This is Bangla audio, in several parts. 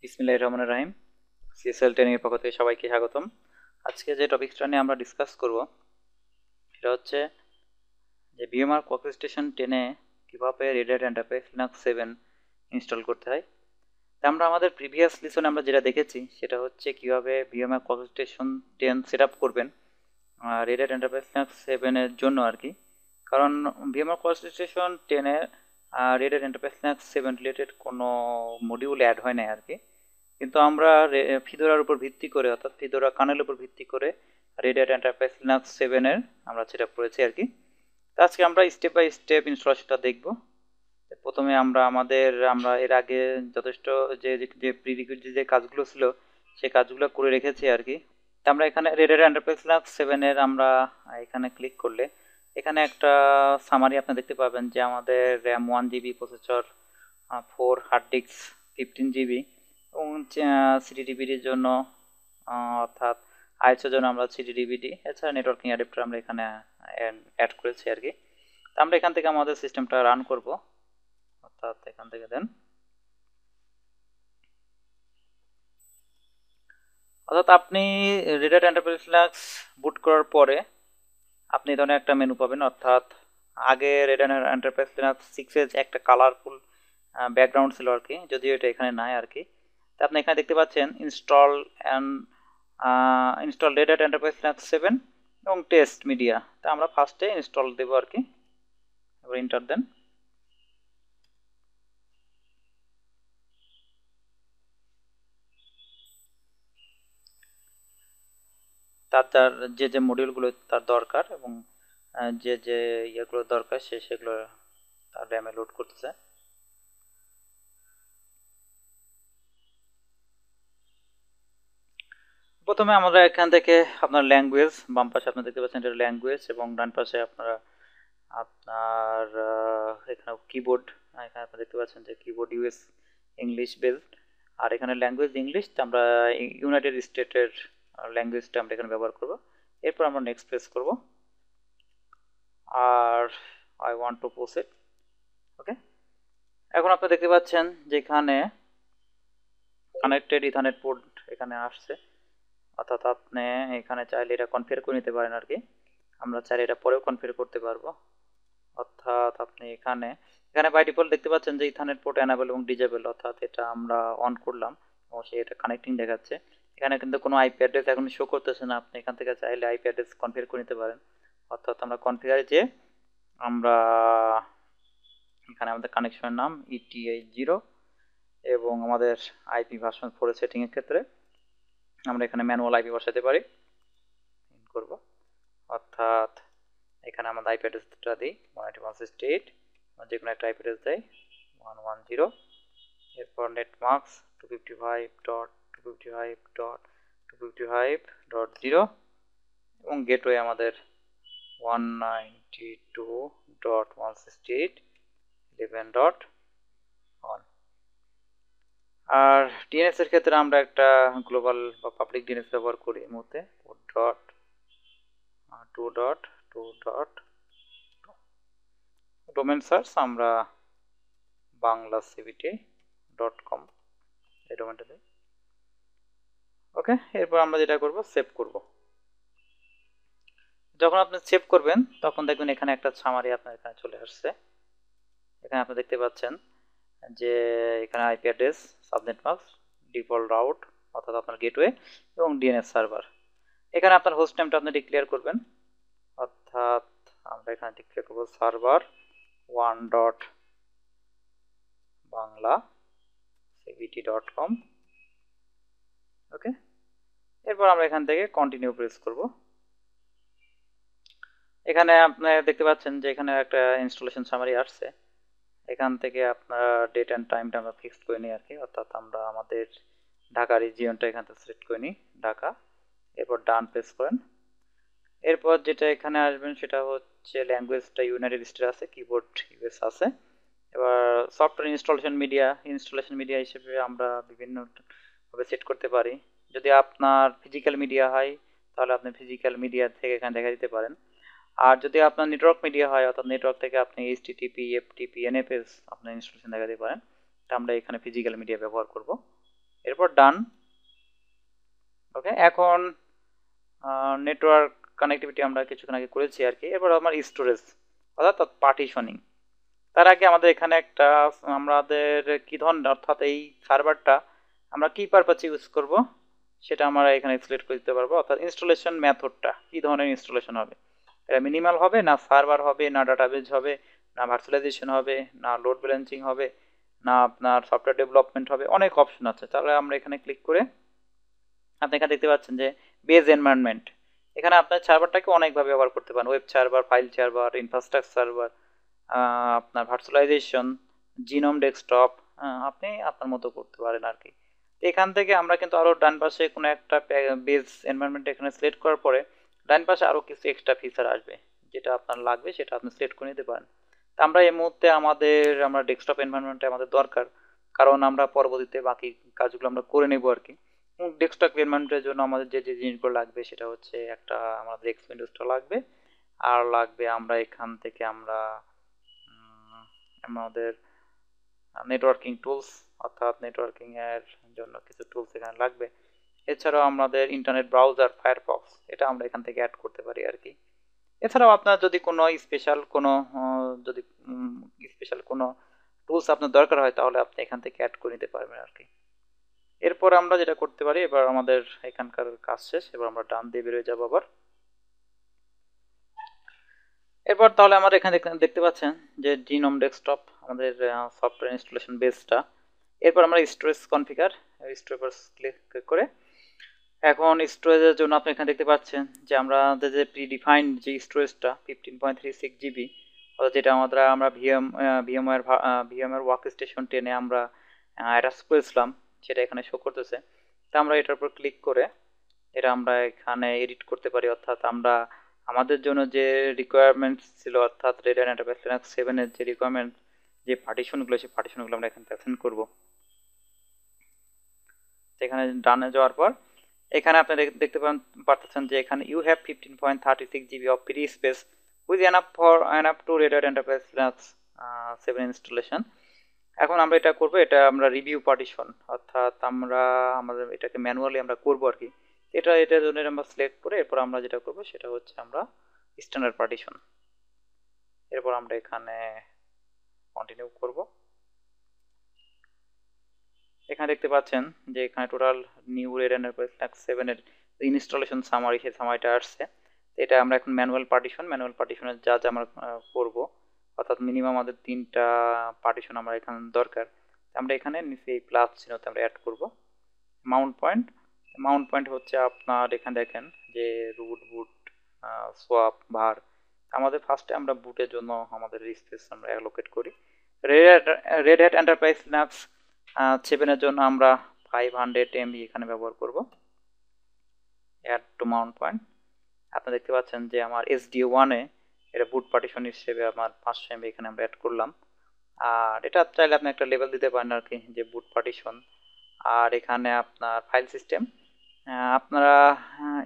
বিসমিল্লাহির রহমানির রহিম। সিএসএল ট্রেনিং এর পক্ষ থেকে সবাইকে স্বাগতম। আজকে যে টপিকটা নিয়ে আমরা ডিসকাস করব সেটা হচ্ছে যে ভিএমআর ওয়ার্কস্টেশন 10 এ কিভাবে Red Hat Enterprise Linux 7 install করতে হয়। তা আমরা আমাদের প্রিভিয়াস লেসনে আমরা যেটা দেখেছি সেটা হচ্ছে কিভাবে ভিএমআর ওয়ার্কস্টেশন 10 সেটআপ করবেন রেড হ্যাট এন্টারপ্রাইজ লিনাক্স 7 এর জন্য আর কি। কারণ ভিএমআর ওয়ার্কস্টেশন 10 এ রেড হ্যাট এন্টারপ্রাইজ লিনাক্স 7 রিলেটেড কোনো মডিউল অ্যাড হয় না আর কি। কিন্তু আমরা ফিদোরার উপর ভিত্তি করে অর্থাৎ ফিদোরা কার্নেলের উপর ভিত্তি করে রেড হ্যাট এন্টারপ্রাইজ লিনাক্স 7 এর আমরা সেটআপ করেছি আর কি। তো আজকে আমরা স্টেপ বাই স্টেপ ইনস্টলেশনটা দেখব। প্রথমে আমরা এর আগে যথেষ্ট যে প্রিরিকুইজিট যে কাজগুলো ছিল সেই কাজগুলো করে রেখেছি আর কি। তো আমরা এখানে রেড হ্যাট এন্টারপ্রাইজ লিনাক্স 7 এর আমরা এখানে ক্লিক করলে এখানে একটা সামারি আপনি দেখতে পাবেন যে আমাদের RAM 1 GB, processor 4, hard disk 15 GB এবং সিডি/ডিভিডির জন্য অর্থাৎ আইএসওর জন্য আমরা সিডি/ডিভিডি, এছাড়া নেটওয়ার্কিং অ্যাডাপ্টার আমরা এখানে অ্যাড করেছি আর কি। তো আমরা এখান থেকে আমাদের সিস্টেমটা রান করব, অর্থাৎ এখান থেকে দেন অর্থাৎ আপনি রেড হ্যাট এন্টারপ্রাইজ লিনাক্স বুট করার পরে আপনি এই ধরনের একটা মেনু পাবেন। অর্থাৎ আগে রেড হ্যাট এন্টারপ্রাইজ লিনাক্স 6 এর একটা কালারফুল ব্যাকগ্রাউন্ড ছিল আর কি, যদিও এটা এখানে নাই আর কি। তো আপনি এখানে দেখতে পাচ্ছেন install Red Hat Enterprise Linux 7 এবং টেস্ট মিডিয়া। তো আমরা ফার্স্টে ইনস্টল দেব আর কি, এবার এন্টার দেন। তার যে মডিউলগুলো তার দরকার এবং যে ইয়েগুলো দরকার সেগুলো তার র্যামে লোড করতেছে। প্রথমে আমরা এখান থেকে আপনার ল্যাঙ্গুয়েজ, বাম পাশে আপনি দেখতে পাচ্ছেন এটা ল্যাঙ্গুয়েজ এবং ডান পাশে আপনার এখানে কিবোর্ড, এখানে আপনি দেখতে পাচ্ছেন যে কিবোর্ড ইউএস ইংলিশ বেসড, আর এখানে ল্যাঙ্গুয়েজ ইংলিশ। আমরা ইউনাইটেড স্টেটের ল্যাঙ্গুয়েজটা আমরা এখানে ব্যবহার করব। এরপর আমরা নেক্সট প্রেস করব আর আই ওয়ান্ট টু প্রসিড। ওকে, এখন আপনি দেখতে পাচ্ছেন যে এখানে কানেক্টেড ইথারনেট পোর্ট এখানে আসছে, অর্থাৎ আপনি এখানে চাইলে এটা কনফিগার করে নিতে পারেন আর কি। আমরা চাইলে এটা পরেও কনফিগার করতে পারবো। অর্থাৎ আপনি এখানে বাই ডিফল্ট দেখতে পাচ্ছেন যে ইথারনেট পোর্ট এনাবেল এবং ডিজেবল, অর্থাৎ এটা আমরা অন করলাম এবং সে এটা কানেক্টিং দেখাচ্ছে। এখানে কিন্তু কোনো আইপি অ্যাড্রেস এখন শো করতেছে না। আপনি এখান থেকে চাইলে আইপি অ্যাড্রেস কনফিগার করে নিতে পারেন। অর্থাৎ আমরা কনফিগারে যে আমরা এখানে আমাদের কানেকশনের নাম ETH0 এবং আমাদের আইপি ভার্সন 4 এর সেটিং এর ক্ষেত্রে আমরা এখানে ম্যানুয়াল আইপি বসাতে পারি করব। অর্থাৎ এখানে আমাদের আইপি অ্যাড্রেসটা দিই 192.168, যে কোনো একটা আইপি অ্যাড্রেস দেই 110। এরপর নেটমার্কস 255.255.255.0 এবং গেটওয়ে আমাদের 192.168.11.1। আর ডিএনএস এর ক্ষেত্রে আমরা একটা গ্লোবাল বা পাবলিক ডিএনএস ব্যবহার করি এই মুহূর্তে 4.2.2. ডোমেন সার্চ আমরা banglaCVT.com এই ডোমেনটা দিই। ওকে, এরপর আমরা যেটা করব সেভ করব। যখন আপনি সেভ করবেন তখন দেখবেন এখানে একটা সামারি আপনার এখানে চলে আসছে। এখানে আপনি দেখতে পাচ্ছেন যে এখানে IP address, subnet mask, default route অর্থাৎ আপনার গেটওয়ে এবং ডিএনএস সার্ভার। এখানে আপনার হোস্ট নেমটা আপনি ডিক্লেয়ার করবেন, অর্থাৎ আমরা এখানে ডিক্লেয়ার করব সার্ভার 1.banglaCVT.com। ওকে, এরপর আমরা এখান থেকে কন্টিনিউ প্রেস করব। এখানে আপনি দেখতে পাচ্ছেন যে এখানে একটা ইনস্টলেশন সামারি আসছে। এখান থেকে আপনার ডেট অ্যান্ড টাইমটা আমরা ফিক্সড করে নিই আর কি। অর্থাৎ আমরা আমাদের ঢাকা রিজিয়নটা এখান থেকে সিলেক্ট করে নিই, ঢাকা। এরপর ডান প্রেস করেন। এরপর যেটা এখানে আসবেন সেটা হচ্ছে ল্যাঙ্গুয়েজটা ইউনাইটেড স্টেটস আছে, কিবোর্ড ইউএস আছে। এবার সফটওয়্যার ইনস্টলেশন মিডিয়া হিসেবে আমরা বিভিন্ন ভাবে সেট করতে পারি। যদি আপনার ফিজিক্যাল মিডিয়া হয় তাহলে আপনি ফিজিক্যাল মিডিয়া থেকে এখানে দেখা দিতে পারেন। আর যদি আপনার নেটওয়ার্ক মিডিয়া হয় অর্থাৎ নেটওয়ার্ক থেকে আপনি এইচটিটিপি এফটিপি এনএফএস আপনার ইনস্টলেশন দেখাতে পারেন। তা আমরা এখানে ফিজিক্যাল মিডিয়া ব্যবহার করব। এরপর ডান। ওকে, এখন নেটওয়ার্ক কানেক্টিভিটি আমরা কিছুক্ষণ আগে করেছি আর কি। এরপর আমার স্টোরেজ অর্থাৎ পার্টিশনিং। তার আগে আমাদের এখানে একটা আমাদের কি ধরনের অর্থাৎ এই সার্ভারটা আমরা কি পারপাসে ইউজ করব সেটা আমরা এখানে সিলেক্ট করে দিতে পারবো। অর্থাৎ ইনস্টলেশন মেথডটা কি ধরনের ইনস্টলেশন হবে, এটা মিনিমাল হবে না সার্ভার হবে না ডাটাবেজ হবে না ভার্চুয়ালাইজেশন হবে না লোড ব্যালেন্সিং হবে না আপনার সফটওয়্যার ডেভেলপমেন্ট হবে, অনেক অপশন আছে। তাহলে আমরা এখানে ক্লিক করে আপনি এখানে দেখতে পাচ্ছেন যে বেজ এনভায়রনমেন্ট। এখানে আপনার সার্ভারটাকে অনেকভাবে ব্যবহার করতে পারেন, web server, file server, infrastructure server, আপনার ভার্চুয়ালাইজেশন, জিনোম ডেস্কটপ, আপনি আপনার মতো করতে পারেন আর কি। তো এখান থেকে আমরা কিন্তু আরও ডান পাশে কোনো একটা বেজ এনভায়রনমেন্ট এখানে সিলেক্ট করার পরে ডান পাশে আরও কিছু এক্সট্রা ফিচার আসবে, যেটা আপনার লাগবে সেটা আপনি সিলেক্ট করে নিতে পারেন। তো আমরা এই মুহূর্তে আমরা ডেস্কটপ এনভায়রনমেন্টে আমাদের দরকার, কারণ আমরা পরবর্তীতে বাকি কাজগুলো আমরা করে নেব আর কি। ডেস্কটপ এনভায়রনমেন্টের জন্য আমাদের যে যে জিনিসগুলো লাগবে সেটা হচ্ছে একটা আমাদের এক্স উইন্ডোজটা লাগবে, আর লাগবে আমরা এখান থেকে আমাদের নেটওয়ার্কিং টুলস অর্থাৎ নেটওয়ার্কিং এর জন্য কিছু টুলস এখানে লাগবে। এছাড়াও আমাদের ইন্টারনেট ব্রাউজার ফায়ারফক্স, এটা আমরা এখান থেকে অ্যাড করতে পারি আর কি। এছাড়াও আপনার যদি কোনো স্পেশাল কোনো টুলস আপনার দরকার হয় তাহলে আপনি এখান থেকে অ্যাড করে নিতে পারবেন আর কি। এরপর আমরা যেটা করতে পারি, এবার আমাদের এখানকার কাজ শেষ, এবার আমরা ডান দিয়ে বেরোয় যাবো আবার। এরপর তাহলে আমরা এখানে দেখতে পাচ্ছেন যে জিনোম ডেস্কটপ আমাদের সফটওয়্যার ইনস্টলেশন বেসটা। এরপর আমরা স্টোরেজ কনফিগার, স্টোরেজ ক্লিক করে এখন স্টোরেজের জন্য আপনি এখানে দেখতে পাচ্ছেন যে আমাদের যে প্রিডিফাইন্ড যে স্টোরেজটা 15.36 জিবি, অর্থাৎ যেটা আমরা ভিএমওয়্যার ওয়ার্ক স্টেশন 10-এ আমরা অ্যাটাচ করেছিলাম সেটা এখানে শো করতেছে। তা আমরা এটার উপর ক্লিক করে এটা আমরা এখানে এডিট করতে পারি, অর্থাৎ আমরা আমাদের জন্য যে রিকোয়ারমেন্ট ছিল অর্থাৎ রেড হ্যাট এন্টারপ্রাইজ লিনাক্স 7 এর যে রিকোয়ারমেন্ট যে পার্টিশনগুলো সেই পার্টিশনগুলো আমরা এখানে অ্যাসাইন করব। এখানে ডানে যাওয়ার পর এখানে আপনি দেখতে পাচ্ছেন যে এখানে you have 15.36 GB of free space with enough to Red Hat Enterprise Linux 7 installation. এখন আমরা এটা করব, এটা আমরা রিভিউ পার্টিশন অর্থাৎ আমাদের এটাকে ম্যানুয়ালি আমরা করব আর কি। এটার জন্য আমরা সিলেক্ট করে এরপর আমরা যেটা করব সেটা হচ্ছে আমরা স্ট্যান্ডার্ড পার্টিশন। এরপর আমরা এখানে কন্টিনিউ করব। এখানে দেখতে পাচ্ছেন যে এখানে total new red enterprise Linux 7 এর ইনস্টলেশন সামারি, সেই সামারিটা আসছে। এটা আমরা এখন ম্যানুয়াল পার্টিশনের যা যা আমরা করব, অর্থাৎ মিনিমাম আমাদের 3টা পার্টিশন আমরা এখানে দরকার। আমরা এখানে নিচে এই প্লাস চিহ্নতে আমরা অ্যাড করব মাউন্ট পয়েন্ট হচ্ছে আপনার এখানে দেখেন যে রুট বুট সোয়াপ ভার। আমাদের ফার্স্টে আমরা বুটের জন্য আমাদের স্পেস আমরা অ্যালোকেট করি। রেড হ্যাট এন্টারপ্রাইজ লিনাক্স 7 এর জন্য আমরা 500 MB এখানে ব্যবহার করব। Add to mount point. আপনারা দেখতে পাচ্ছেন যে আমার SD1 এ এটা বুট পার্টিশন হিসেবে আমার 500 MB এখানে আমরা অ্যাড করলাম। আর এটা চাইলে আপনি একটা লেভেল দিতে পারেন আর কি, যে বুট পার্টিশন। আর এখানে আপনার ফাইল সিস্টেম, আপনারা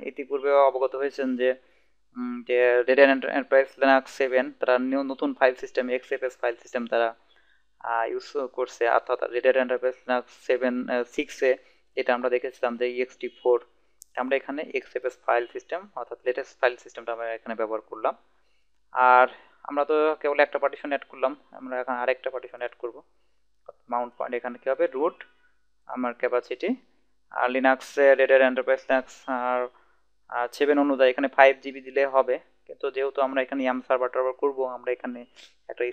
ইতিপূর্বে অবগত হয়েছেন যে রেড হ্যাট এন্টারপ্রাইজ লিনাক্স 7 তারা নতুন file system XFS file system তারা ইউজ করছে, অর্থাৎ রেড হ্যাট এন্টারপ্রাইজ লিনাক্স 6-এ এটা আমরা দেখেছিলাম যে ext4, আমরা এখানে XFS ফাইল সিস্টেম অর্থাৎ লেটেস্ট ফাইল সিস্টেমটা আমরা এখানে ব্যবহার করলাম। আর আমরা তো কেবল একটা পার্টিশন অ্যাড করলাম, আমরা এখন আরেকটা পার্টিশন অ্যাড করব। মাউন্ট পয়েন্ট এখানে কি হবে, রুট আমার ক্যাপাসিটি আর Linux Red Hat Enterprise Linux আর 7 অনুযায়ী এখানে 5 জিবি দিলে হবে, কিন্তু যেহেতু আমরা এখানে ইয়াম সার্ভার টার্ভার করবো আমরা এখানে একটা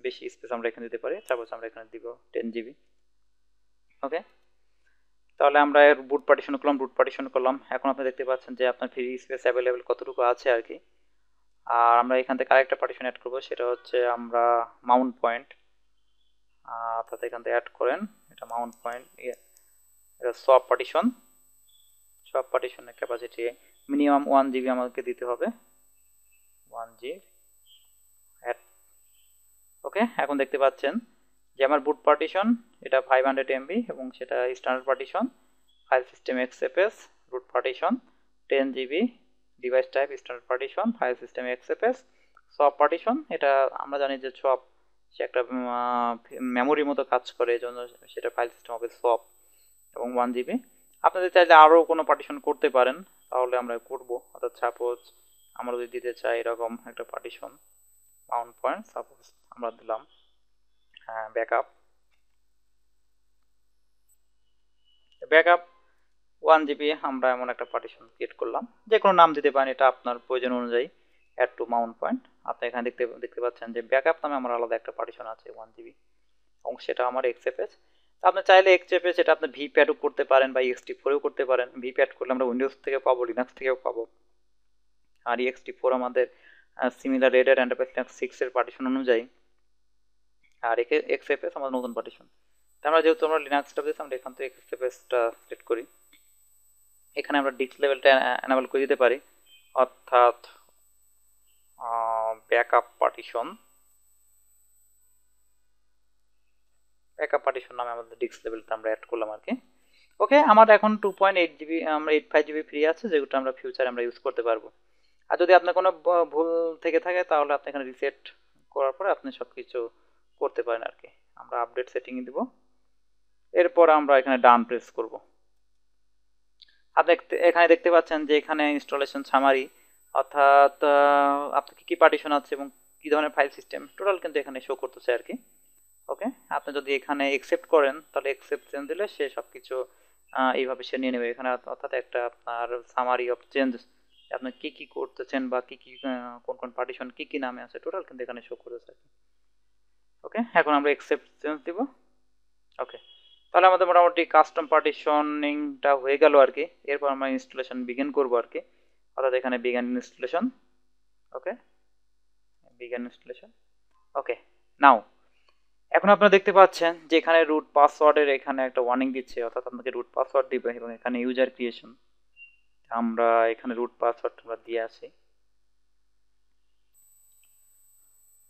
বেশি স্পেস আমরা এখানে দিতে পারি, সাপোজ আমরা এখানে দিব 10 জিবি। ওকে, তাহলে আমরা বুট পার্টিশন করলাম। এখন আপনি দেখতে পাচ্ছেন যে আপনার ফ্রি স্পেস অ্যাভেলেবেল কতটুকু আছে আর কি। আর আমরা এখান থেকে আরেকটা পার্টিশন অ্যাড করবো, সেটা হচ্ছে আমরা মাউন্ট পয়েন্ট, অর্থাৎ এখান থেকে অ্যাড করেন এটা মাউন্ট পয়েন্ট, এটা সব পার্টিশনের ক্যাপাসিটি মিনিমাম 1 জিবি আমাদেরকে দিতে হবে। 1G add. ওকে, এখন দেখতে পাচ্ছেন যে আমার বুট পার্টিশন এটা 500 MB এবং সেটা standard partition, file system XFS, root partition 10 GB, device type standard partition, file system XFS, সব পার্টিশন এটা আমরা জানি যে সব সে একটা মেমোরির মতো কাজ করে, এই জন্য সেটা ফাইল সিস্টেম হবে সব, এবং 1 GB। আপনাদের চাইলে আরও কোনো পার্টিশন করতে পারেন, তাহলে আমরা করব। অর্থাৎ সাপোজ আমরা যদি দিতে চাই এরকম একটা পার্টিশন মাউন্ট পয়েন্ট, সাপোজ আমরা দিলাম ব্যাকআপ, ব্যাকআপ 1 GB আমরা এমন একটা পার্টিশন ক্রিয়েট করলাম, যে কোনো নাম দিতে পারেন, এটা আপনার প্রয়োজন অনুযায়ী। অ্যাড টু মাউন্ট পয়েন্ট, আপনি এখানে দেখতে পাচ্ছেন যে ব্যাকআপ নামে আমার আলাদা একটা পার্টিশন আছে 1 GB, এবং সেটা আমার XFS। আপনি চাইলে XFS এটা আপনি ভিপ্যাডও করতে পারেন বা ext4-এও করতে পারেন। ভিপ্যাড করলে আমরা উইন্ডোজ থেকে পাবো, লিনাক্স থেকেও পাবো। আর ext4 আমাদের similar Red Hat Enterprise Linux 6 এর পার্টিশন অনুযায়ী, আর XFS আমাদের নতুন পার্টিশন। আমরা যেহেতু আমরা লিনাক্সটা দিয়েছি, আমরা এখান থেকে XFS-টা সিলেক্ট করি। এখানে আমরা ডিস্ক লেভেলটা এনেবল করে দিতে পারি, অর্থাৎ ব্যাকআপ পার্টিশন, ব্যাকআপ পার্টিশন নামে আমাদের ডিস্ক লেভেলটা আমরা অ্যাড করলাম আর কি। ওকে, আমার এখন 2.8 GB আমরা 85 GB ফ্রি আছে, যেগুলো আমরা ফিউচারে আমরা ইউজ করতে পারবো। আর যদি আপনার কোনো ভুল থেকে থাকে তাহলে আপনি এখানে রিসেট করার পরে আপনি সব কিছু করতে পারেন আর কি। আমরা আপডেট সেটিং দিব, এরপর আমরা এখানে ডান প্রেস করব। আপনি এখানে দেখতে পাচ্ছেন যে এখানে ইনস্টলেশন সামারি, অর্থাৎ আপনার কী কী পার্টিশন আছে এবং কী ধরনের ফাইল সিস্টেম টোটাল কিন্তু এখানে শো করতেছে আর কি। ওকে, আপনি যদি এখানে একসেপ্ট করেন তাহলে একসেপ্টশন দিলে সে সব কিছু এইভাবে সে নিয়ে নেবে এখানে, অর্থাৎ একটা আপনার সামারি অফ চেঞ্জ, আপনি কী কী করতেছেন বা কী কী কোন কোন পার্টিশন কী কী নামে আছে টোটাল কিন্তু এখানে শো করেছে আর কি। ওকে, এখন আমরা একসেপ্টশন দিব। ওকে, তাহলে আমাদের মোটামুটি কাস্টম পার্টিশনিংটা হয়ে গেল আর কি। এরপর আমরা ইনস্টলেশন বিগিন করবো আর কি, অর্থাৎ এখানে বিগিন ইনস্টলেশন। ওকে, বিগিন ইনস্টলেশন। ওকে, নাও এখন আপনারা দেখতে পাচ্ছেন যে এখানে রুট পাসওয়ার্ডের এখানে একটা ওয়ার্নিং দিচ্ছে, অর্থাৎ আপনাকে রুট পাসওয়ার্ড দিবে, এবং এখানে ইউজার ক্রিয়েশন আমরা এখানে রুট পাসওয়ার্ড আমরা দিয়ে আসি।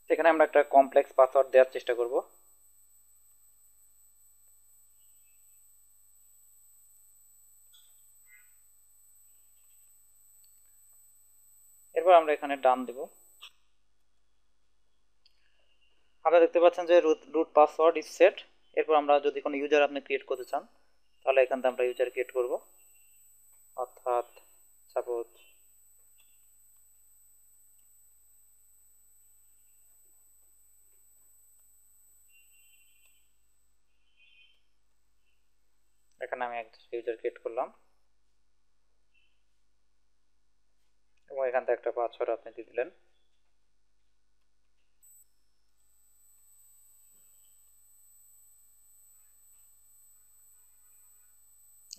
এখানে আমরা একটা কমপ্লেক্স পাসওয়ার্ড দেওয়ার চেষ্টা করব। এরপর আমরা এখানে ডান দেব। আপনারা দেখতে পাচ্ছেন যে রুট পাসওয়ার্ড ইজ সেট। এরপর আমরা যদি কোনো ইউজার আপনি ক্রিয়েট করতে চান তাহলে এখান থেকে আমরা ইউজার ক্রিয়েট করব, অর্থাৎ সাপোজ এখানে আমি একটা ইউজার ক্রিয়েট করলাম, এবং এখান থেকে একটা পাসওয়ার্ড আপনি দিয়ে দিলেন।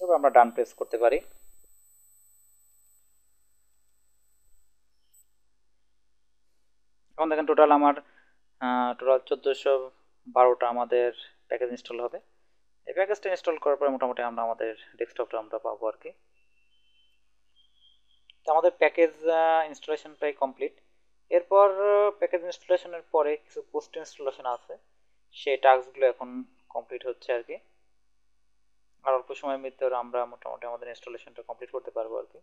এবার আমরা ডান প্রেস করতে পারি। এখন দেখেন টোটাল আমার টোটাল 1412টা আমাদের প্যাকেজ ইনস্টল হবে। এই প্যাকেজটা ইনস্টল করার পরে মোটামুটি আমরা আমাদের ডেস্কটপটা আমরা পাবো আর কি। তো আমাদের প্যাকেজ ইনস্টলেশন প্রায় কমপ্লিট। এরপর প্যাকেজ ইনস্টলেশনের পরে কিছু পোস্ট ইনস্টলেশন আছে, সেই টাস্কগুলো এখন কমপ্লিট হচ্ছে আর কি। আর অল্প সময়ের ভিতরে আমরা মোটামুটি আমাদের ইনস্টলেশনটা কমপ্লিট করতে পারবো আর কি।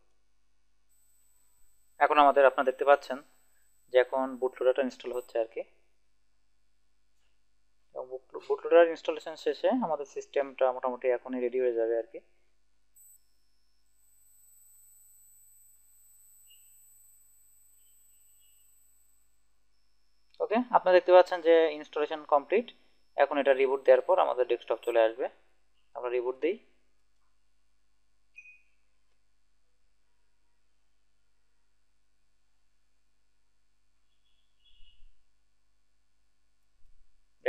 এখন আমাদের আপনারা দেখতে পাচ্ছেন যে এখন বুটলোডারটা ইনস্টল হচ্ছে আর কি। এবং বুটলোডার ইনস্টলেশন শেষে আমাদের সিস্টেমটা মোটামুটি এখনই রেডি হয়ে যাবে আর কি। ওকে, আপনারা দেখতে পাচ্ছেন যে ইনস্টলেশন কমপ্লিট। এখন এটা রিবুট দেওয়ার পর আমাদের ডেস্কটপ চলে আসবে। আমরা রিবুট দিই।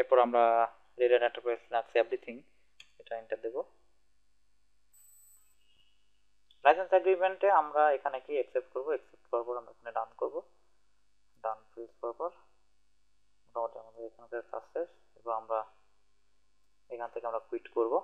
এরপর আমরা Red Hat Enterprise Linux everything এটা এন্টার দেব। লাইসেন্স এগ্রিমেন্টে আমরা এখানে কি অ্যাকসেপ্ট করব, অ্যাকসেপ্ট করার পর আমরা এখানে ডান করব। ডান প্রেস করার পর মোটামুটি আমাদের এখানকার সাকসেস। এবার আমরা এখান থেকে আমরা কুইট করব।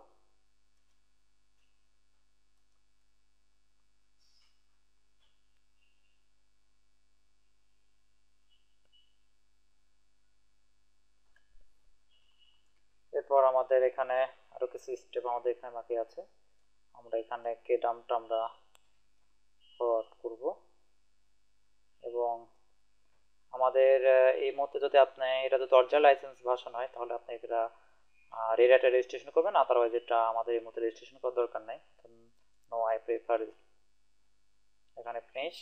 আমাদের এখানে আরও কিছু স্টেপ আমাদের এখানে বাকি আছে। আমরা এখানে কে ডামটা আমরা ফরওয়ার্ড করব এবং আমাদের এই মুহূর্তে যদি আপনি এটা যদি অরিজিনাল লাইসেন্স ভার্সন হয় তাহলে আপনি এটা রেডাটা রেজিস্ট্রেশন করবেন, আদারওয়াইজ এটা আমাদের এই মুহূর্তে রেজিস্ট্রেশন করার দরকার নাই। নো আই প্রেফার এখানে ফিনিশ।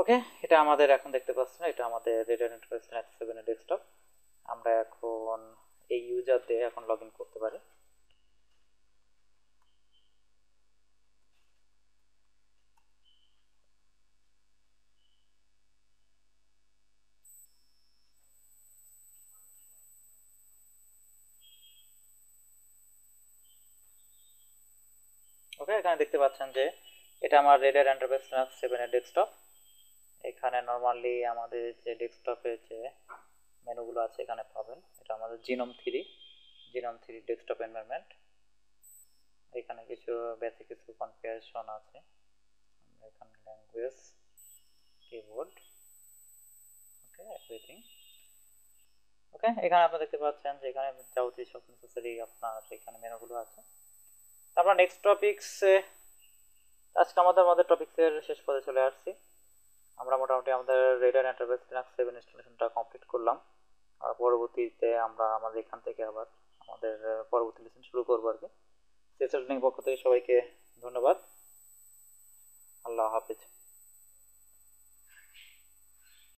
ওকে, এটা আমাদের এখন দেখতে পাচ্ছেন, এটা আমাদের রেডার এন্টারপ্রাইজ লিনাক্স 7 এর ডেস্কটপ। আমরা এখন এই ইউজার দিয়ে এখন লগ ইন করতে পারি। ওকে, এখানে দেখতে পাচ্ছেন যে এটা আমার রেডার এন্টারপ্রাইজ লিনাক্স 7 এর ডেস্কটপ। এখানে নর্মালি আমাদের যে ডেস্কটপের যে মেনুগুলো আছে এখানে পাবেন। এটা আমাদের জিনোম থ্রি ডেস্কটপ এনভায়রনমেন্ট। এখানে কিছু বেসিক কিছু কনফিগারেশন আছে। এখানে ল্যাঙ্গুয়েজ, কিবোর্ড, ওকে, এভরিথিং। ওকে, এখানে আপনারা দেখতে পাচ্ছেন যে এখানে যাবতীয় সব নেসেসারি আপনার এখানে মেনুগুলো আছে। আমরা নেক্সট টপিক্সে আজকে আমাদের টপিক্সের শেষ পর্যায়ে চলে আসছি। আমরা মোটামুটি আমাদের রেডার এন্টারপ্রাইজ লিনাক্স 7 ইনস্টলেশনটা কমপ্লিট করলাম। আর পরবর্তীতে আমরা আমাদের এখান থেকে আবার আমাদের পরবর্তী লেসন শুরু করবো আর কি। সিএসএল ট্রেনিং পক্ষ থেকে সবাইকে ধন্যবাদ। আল্লাহ হাফিজ।